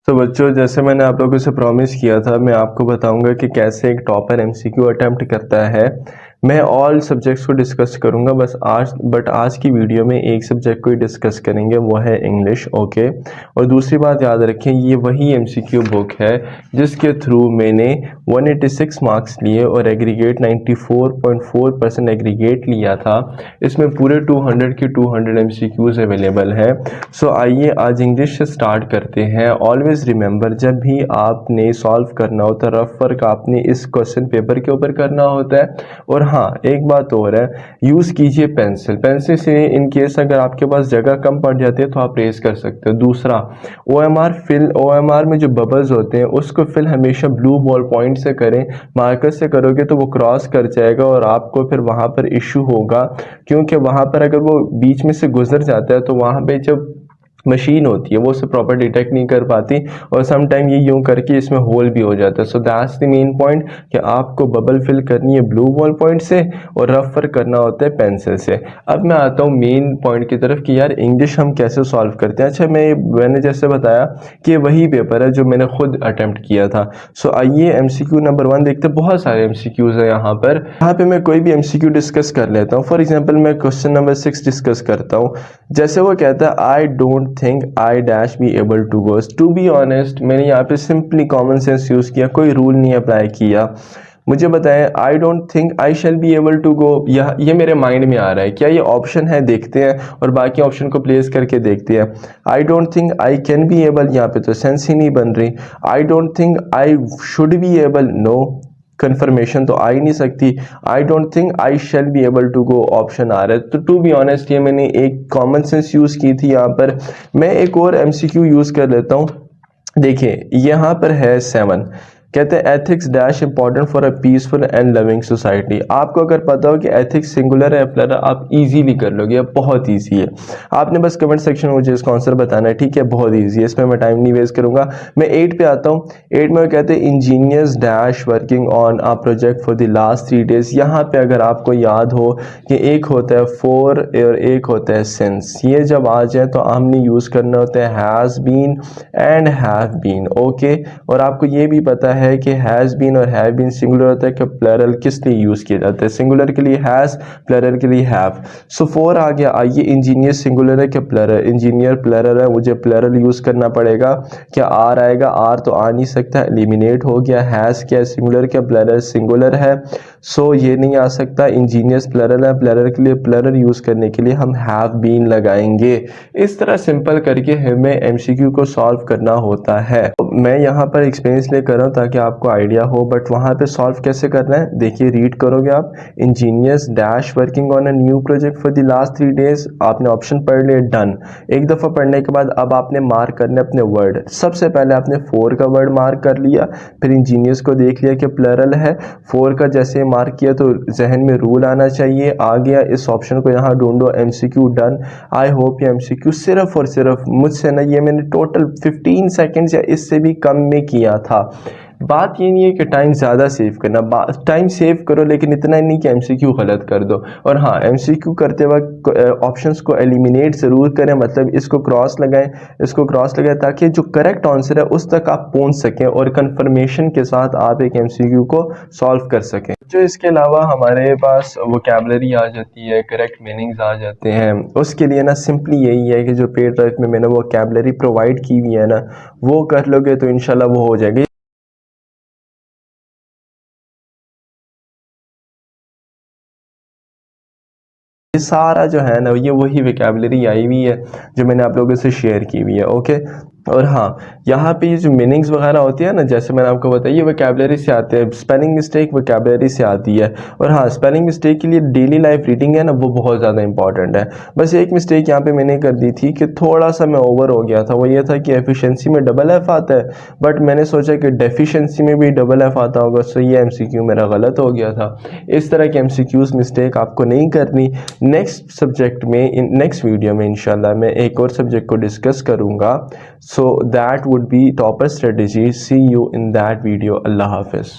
तो बच्चों, जैसे मैंने आप लोगों से प्रॉमिस किया था, मैं आपको बताऊंगा कि कैसे एक टॉपर एमसीक्यू अटेम्प्ट करता है। मैं ऑल सब्जेक्ट्स को डिस्कस करूंगा, आज की वीडियो में एक सब्जेक्ट को ही डिस्कस करेंगे, वो है इंग्लिश। ओके। और दूसरी बात याद रखें, ये वही एमसीक्यू बुक है जिसके थ्रू मैंने 186 मार्क्स लिए और एग्रीगेट 94.4% एग्रीगेट लिया था। इसमें पूरे 200 के 200 एमसीक्यूज अवेलेबल है। सो आइए आज इंग्लिश से स्टार्ट करते हैं। ऑलवेज रिमेंबर, जब भी आपने सॉल्व करना होता है रफ वर्क, आपने इस क्वेश्चन पेपर के ऊपर करना होता है। और हाँ, एक बात और है, यूज़ कीजिए पेंसिल। पेंसिल से इन केस अगर आपके पास जगह कम पड़ जाती है तो आप रेस कर सकते हो। दूसरा, ओएमआर में जो बबल्स होते हैं उसको फिल हमेशा ब्लू बॉल पॉइंट से करें। मार्कर से करोगे तो वो क्रॉस कर जाएगा और आपको फिर वहाँ पर इशू होगा, क्योंकि वहाँ पर अगर वो बीच में से गुजर जाता है तो वहाँ पे जब मशीन होती है वो उसे प्रॉपर डिटेक्ट नहीं कर पाती और सम टाइम ये यूं करके इसमें होल भी हो जाता है। So that's the main point कि आपको बबल फिल करनी है ब्लू बॉल पॉइंट से और रफ वर्क करना होता है पेंसिल से। अब मैं आता हूँ मेन पॉइंट की तरफ कि यार इंग्लिश हम कैसे सॉल्व करते हैं। अच्छा, मैंने जैसे बताया कि वही पेपर है जो मैंने खुद अटेम्प्ट किया था। सो आइए एमसीक्यू नंबर 1 देखते हैं। बहुत सारे एमसीक्यूज है यहाँ पे मैं कोई भी एमसीक्यू डिस्कस कर लेता हूँ। फॉर एग्जाम्पल मैं क्वेश्चन नंबर 6 डिस्कस करता हूँ। जैसे वो कहता है, I don't think I dash be able to go. To be honest, मैंने यहाँ पे सिंपली कॉमन सेंस यूज किया, कोई रूल नहीं अप्लाई किया। मुझे बताएं, I don't think I shall be able to go, ये मेरे माइंड में आ रहा है, क्या ये ऑप्शन है? देखते हैं और बाकी ऑप्शन को प्लेस करके देखते हैं। I don't think I can be able, यहाँ पे तो सेंस ही नहीं बन रही। I don't think I should be able, no confirmation तो आ ही नहीं सकती। I don't think I shall be able to go option आ रहा है। तो टू बी ऑनेस्ट ये मैंने एक कॉमन सेंस यूज की थी। यहाँ पर मैं एक और एमसीक्यू यूज कर लेता हूँ। देखिए यहाँ पर है 7, कहते हैं ethics dash important for a peaceful and loving society. आपको अगर पता हो कि एथिक्स सिंगुलर है प्लुरल, आप इजीली कर लोगे, बहुत इजी है। आपने बस कमेंट सेक्शन में मुझे इसका आंसर बताना है, ठीक है? बहुत इजी है, इसमें मैं टाइम नहीं वेस्ट करूंगा। मैं 8 पे आता हूँ। 8 में कहते हैं engineers dash working on a project for the last 3 days. यहाँ पे अगर आपको याद हो कि एक होता है फॉर और एक होता है सिंस, ये जब आ जाए तो हमने यूज करना होता है has been and have been. Okay. और आपको ये भी पता है कि हैज बीन और हैव बीन सिंगुलर होता है कि प्लुरल किस लिए यूज किया जाता है? सिंगुलर के लिए हैज, प्लुरल के लिए हैव। सो 4 आ गया। आइए, इंजीनियर सिंगुलर है कि प्लुरल? इंजीनियर प्लुरल है, मुझे प्लुरल यूज करना पड़ेगा। क्या आर आएगा? आर तो आ नहीं सकता, एलिमिनेट हो गया। हैज क्या सिंगुलर, क्या प्लुरल? सिंगुलर है, सो ये नहीं आ सकता। इंजीनियर्स प्लुरल है, प्लुरल के लिए प्लुरल यूज करने के लिए हम हैव बीन लगाएंगे। इस तरह सिंपल करके हमें एमसीक्यू को सॉल्व करना होता है। मैं यहाँ पर एक्सपीरियंस ले कर रहा हूँ ताकि आपको आइडिया हो, बट वहाँ पे सॉल्व कैसे करना है देखिए, रीड करोगे आप। Engineers dash working on a new project for the last 3 days, आपने ऑप्शन पढ़ लिया, डन। एक दफ़ा पढ़ने के बाद अब आपने मार्क करने अपने वर्ड। सबसे पहले आपने 4 का वर्ड मार्क कर लिया, फिर इंजीनियर्स को देख लिया कि प्लुरल है। 4 का जैसे मार्क किया तो जहन में रूल आना चाहिए, आ गया। इस ऑप्शन को यहाँ ढूंढो, एमसीक्यू डन। आई होप ये एमसीक्यू सिर्फ और सिर्फ मुझसे ना, ये मैंने टोटल 15 सेकेंड्स या इससे भी कम में किया था। बात ये नहीं है कि टाइम ज़्यादा सेव करना, टाइम सेव करो लेकिन इतना नहीं कि एमसीक्यू गलत कर दो। और हाँ, एमसीक्यू करते वक्त ऑप्शंस को एलिमिनेट ज़रूर करें, मतलब इसको क्रॉस लगाएं, इसको क्रॉस लगाएं, ताकि जो करेक्ट आंसर है उस तक आप पहुंच सकें और कंफर्मेशन के साथ आप एक एमसीक्यू को सॉल्व कर सकें। जो इसके अलावा हमारे पास वोकैबुलरी आ जाती है, करेक्ट मीनिंग्स आ जाते हैं, उसके लिए ना सिंपली यही है कि जो पेड ड्राइव में मैंने वोकैबुलरी प्रोवाइड की हुई है ना, वो कर लोगे तो इंशाल्लाह वो हो जाएगी। ये सारा जो है ना, ये वही वोकैबुलरी आई हुई है जो मैंने आप लोगों से शेयर की हुई है। ओके। और हाँ, यहाँ पे ये जो मीनिंग्स वगैरह होती है ना, जैसे मैंने आपको बताया, ये वोकैबुलरी से आते हैं। स्पेलिंग मिस्टेक वोकैबुलरी से आती है। और हाँ, स्पेलिंग मिस्टेक के लिए डेली लाइफ रीडिंग है ना, वो बहुत ज़्यादा इंपॉर्टेंट है। बस एक मिस्टेक यहाँ पे मैंने कर दी थी कि थोड़ा सा मैं ओवर हो गया था, वो ये था कि एफिशिएंसी में डबल एफ आता है, बट मैंने सोचा कि डेफिशिएंसी में भी डबल एफ आता होगा, सो ये एमसीक्यू मेरा गलत हो गया था। इस तरह के एमसीक्यूज मिस्टेक आपको नहीं करनी। नेक्स्ट सब्जेक्ट में, नेक्स्ट वीडियो में इंशाल्लाह मैं एक और सब्जेक्ट को डिस्कस करूँगा। So that would be topper strategy. See you in that video. Allah Hafiz.